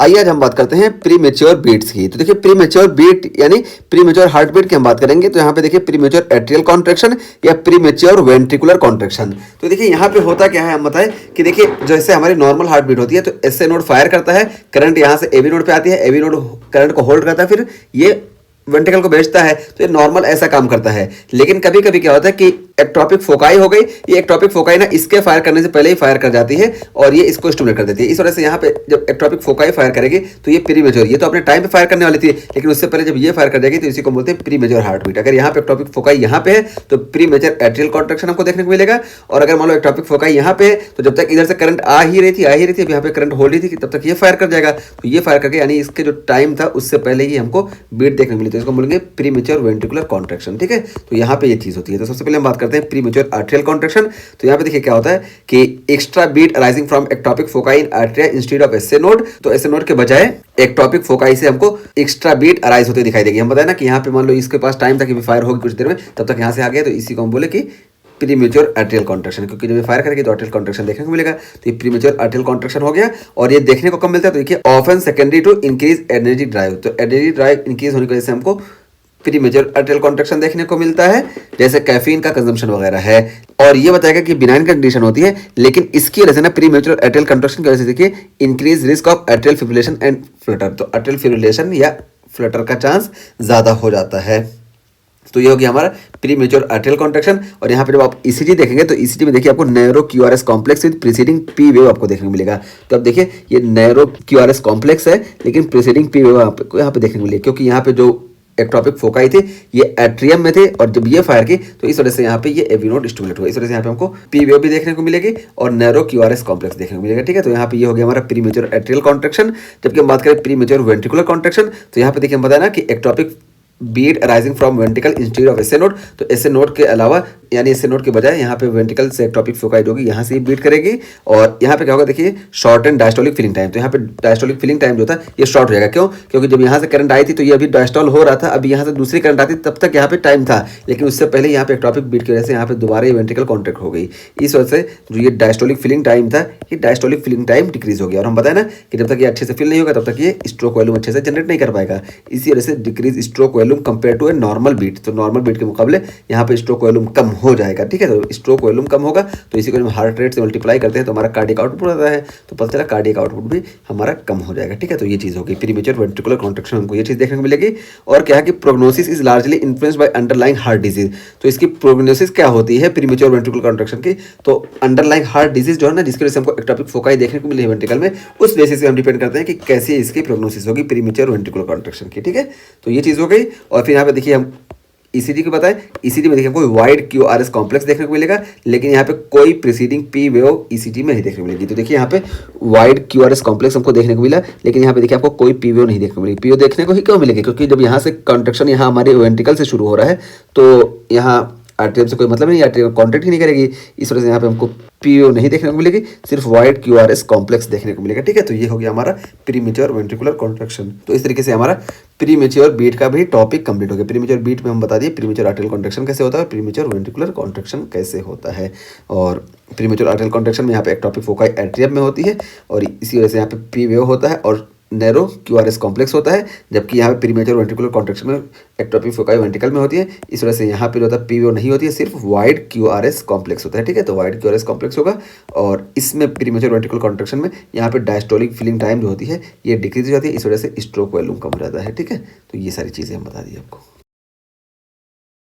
आइए आज हम बात करते हैं प्री मेच्योर बीट्स की। तो देखिए प्री मेच्योर बीट यानी प्री मेच्योर हार्ट बीट की हम बात करेंगे। तो यहाँ पे देखिए प्री मेच्योर एट्रियल कॉन्ट्रैक्शन या प्री मेच्योर वेंट्रिकुलर कॉन्ट्रैक्शन। तो देखिए यहाँ पे होता क्या है, हम बताएं कि देखिए जैसे हमारी नॉर्मल हार्ट बीट होती है तो एसए नोड फायर करता है, करंट यहाँ से एबी नोड पे आती है, एबी नोड करंट को होल्ड करता है, फिर ये वेंट्रिकल को भेजता है। तो ये नॉर्मल ऐसा काम करता है। लेकिन कभी कभी क्या होता है कि एक्टोपिक फोकाई हो गई, ये एक्टोपिक फोकाई ना इसके फायर करने से पहले ही फायर कर जाती है और ये इसको स्टिमुलेट कर देती है। इस वजह से यहाँ पे जब एक्टोपिक फोकाई फायर करेगी तो ये प्री मेच्योर, ये तो अपने टाइम पे फायर करने वाली थी, लेकिन उससे पहले जब ये फायर कर जाएगी तो इसी को बोलते हैं प्री मेच्योर हार्ट बीट। अगर यहाँ पे एक्टोपिक फोकाई यहाँ पे है तो प्री मेच्योर एट्रियल कॉन्ट्रैक्शन हमको देखने को मिलेगा। और अगर मान लो एक्टोपिक फोकाई यहाँ पे है तो जब तक इधर से करंट आ ही रही थी अब यहाँ पे करंट हो रही थी तब तक ये फायर कर जाएगा। तो ये फायर करके यानी इसके जो टाइम था उससे पहले ही हमको बीट देखने को मिली, तो इसको बोलेंगे प्री मेच्योर वेंट्रिकुलर कॉन्ट्रैक्शन। ठीक है, तो यहाँ पे ये चीज होती है। तो सबसे पहले हम बात करते हैं प्री मेच्योर आर्टेरियल कॉन्ट्रैक्शन। तो यहाँ पे देखिए क्या होता है कि extra beat arising from ectopic foci in atria instead of SA node. तो एसए नोड के बजाय एक्टोपिक फोकाई से हमको एक्स्ट्रा बीट अराइज होते दिखाई देगी। हम बताए ना कि यहाँ पे मान लो इसके पास टाइम था कि फायर होगी कुछ देर में, तब तक यहाँ से आ गया, तो इसी को हम बोले कि प्री मेच्योर आर्टेरियल कॉन्ट्रैक्शन, क्योंकि जब ये फायर करेगी तो आर्टेरियल कॉन्ट्रैक्शन देखने को मिलेगा। तो ये प्री मेच्योर आर्टेरियल कॉन्ट्रैक्शन हो गया। और ये देखने को कब मिलता है, तो देखिए often secondary to increase energy drive. तो एनर्जी ड्राइव इंक्रीज होने की वजह से हमको प्री मेच्योर आर्टेरियल कॉन्ट्रैक्शन देखने को मिलता है, जैसे कैफीन का कंजम्पशन वगैरह है। और ये बताएगा कि बिनाइन कंडीशन होती है, लेकिन इसकी वजह से ना प्री मेच्योर आर्टेरियल कॉन्ट्रैक्शन की वजह से देखिए increase risk of arterial fibrillation and Flutter. तो आर्टेरियल फिब्रिलेशन या फ्लटर का चांस ज्यादा हो जाता है। तो ये हो गया हमारा प्री मेच्योर आर्टेरियल कॉन्ट्रैक्शन। और यहाँ पे जब आप ईसीजी देखेंगे तो ईसीजी में देखिए आपको narrow QRS complex with preceding P wave आपको देखने को मिलेगा। तो अब देखिए ये नैरो क्यूआरएस कॉम्प्लेक्स है, लेकिन प्रीसीडिंग पी वेव आपको यहाँ पे देखने को मिलेगी, क्योंकि यहाँ पे जो एक्टोपिक फोकाई थे ये एट्रियम में थे और जब ये फायर की तो इस वजह से यहाँ पे ये एबी नोड स्टिमुलेट हुआ। इस वजह से यहाँ पे हमको पी वेव भी देखने को मिलेगी और नैरो क्यूआरएस कॉम्प्लेक्स देखने को मिलेगा। ठीक है, तो यहाँ पे ये हो गया हमारा प्री मेच्योर एट्रियल कॉन्ट्रैक्शन। जबकि हम बात करें प्री मेच्योर वेंट्रिकुलर कॉन्ट्रैक्शन, तो यहाँ पे देखिए हम बताया ना कि ectopic beat arising from ventricle instead of SA node. तो एसए नोड के अलावा यानी एसए नोड के बजाय यहाँ पे वेंट्रिकल से एक्टोपिक फोकाई होगी, यहाँ से बीट करेगी। और यहाँ पे क्या होगा, देखिए shortened diastolic filling time. तो यहाँ पे डायस्टोलिक फिलिंग टाइम जो था ये शॉर्ट हो जाएगा। क्यों? क्योंकि जब यहाँ से करंट आई थी तो ये अभी डायस्टोल हो रहा था, अभी यहाँ से दूसरी करंट आती तब तक यहाँ पे टाइम था, लेकिन उससे पहले यहाँ पे एक्टोपिक बीट की वजह से यहाँ पे दोबारा ये वेंट्रिकल कॉन्ट्रैक्ट हो गई। इस वजह से जो ये डायस्टोलिक फिलिंग टाइम था ये डायस्टोलिक फिलिंग टाइम डिक्रीज हो गया। और हम बताए ना कि जब तक ये अच्छे से फिल नहीं होगा तब तक ये स्ट्रोक वॉल्यूम अच्छे से जनरेट नहीं कर पाएगा। इसी वजह से decrease stroke volume compare to a normal beat. तो नॉर्मल बीट के मुकाबले यहाँ पे स्ट्रोक वॉल्यूम कम हो जाएगा। ठीक है, तो स्ट्रोक वॉल्यूम कम होगा तो इसी को हम हार्ट रेट से मल्टीप्लाई करते हैं तो हमारा कार्डियक आउटपुट आता है, तो पता चला कार्डियक आउटपुट भी हमारा कम हो जाएगा। ठीक है, तो ये चीज़ होगी प्री मेच्योर वेंट्रिकुलर कॉन्ट्रैक्शन, हमको ये चीज़ देखने को मिलेगी। और क्या है कि prognosis is largely influenced by underlying heart disease. तो इसकी प्रोग्नोसिस क्या होती है प्री मेच्योर वेंट्रिकुलर कॉन्ट्रैक्शन की, तो अंडरलाइंग हार्ट डिजीज जो है ना, जिसकी वजह से हमको एक्टोपिक फोकाई देखने को मिली है वेंट्रिकल में, उस बेसिस पे हम डिपेंड करते हैं कि कैसी इसकी प्रोग्नोसिस होगी प्री मेच्योर वेंट्रिकुलर कॉन्ट्रैक्शन की। ठीक है, तो ये चीज़ हो गई। और फिर यहाँ पे देखिए हम ईसीजी को बताएं, ईसीजी में देखिए कोई वाइड क्यूआरएस कॉम्प्लेक्स देखने को मिलेगा, लेकिन यहाँ पे कोई प्रीसीडिंग पी वेव ईसीजी में नहीं देखने को मिलेगी। तो देखिए यहाँ पे वाइड क्यूआरएस कॉम्प्लेक्स हमको देखने को मिला, लेकिन यहाँ पे देखिए आपको कोई पी वेव नहीं देखने को मिलेगी। पी वेव देखने को ही क्यों मिलेगी, क्योंकि जब यहाँ से कॉन्ट्रैक्शन यहाँ हमारे वेंट्रिकल से शुरू हो रहा है तो यहाँ आर्टेरियम से कोई मतलब नहीं, आर्टेरियम कॉन्टैक्ट ही नहीं करेगी। इस वजह से यहाँ पे हमको पीओ नहीं देखने को मिलेगी, सिर्फ वाइड क्यूआरएस कॉम्प्लेक्स देखने को मिलेगा। ठीक है, तो ये हो गया हमारा प्री मेच्योर वेंट्रिकुलर कॉन्ट्रैक्शन। तो इस तरीके से हमारा प्री मेच्योर बीट का भी टॉपिक कंप्लीट हो गया। प्री मेच्योर बीट में हम बता दिए प्री मेच्योर आर्टेरियल कॉन्ट्रैक्शन कैसे होता है, प्री मेच्योर वेंट्रिकुलर कॉन्ट्रैक्शन कैसे होता है। और प्री मेच्योर आर्टेरियल कॉन्ट्रैक्शन में यहाँ पे एक्टोपिक फोकाई एट्रियम में होती है और इसी वजह से यहाँ पे पी वेव होता है और नैरो क्यूआरएस कॉम्प्लेक्स होता है, जबकि यहाँ पे प्री मेच्योर वेंट्रिकुलर कॉन्ट्रैक्शन में एक्टोपिक फोकाई वेंट्रिकल में होती है। इस वजह से यहाँ पे जो होता है पीवीओ नहीं होती है, सिर्फ वाइड क्यूआरएस कॉम्प्लेक्स होता है। ठीक है, तो वाइड क्यूआरएस कॉम्प्लेक्स होगा। और इसमें प्री मेच्योर वेंट्रिकुलर कॉन्ट्रैक्शन में यहाँ पे डायस्टोलिक फिलिंग टाइम जो होती है ये डिक्रीज हो जाती है, इस वजह से स्ट्रोक वॉल्यूम कम हो जाता है। ठीक है, तो ये सारी चीज़ें हम बता दी आपको।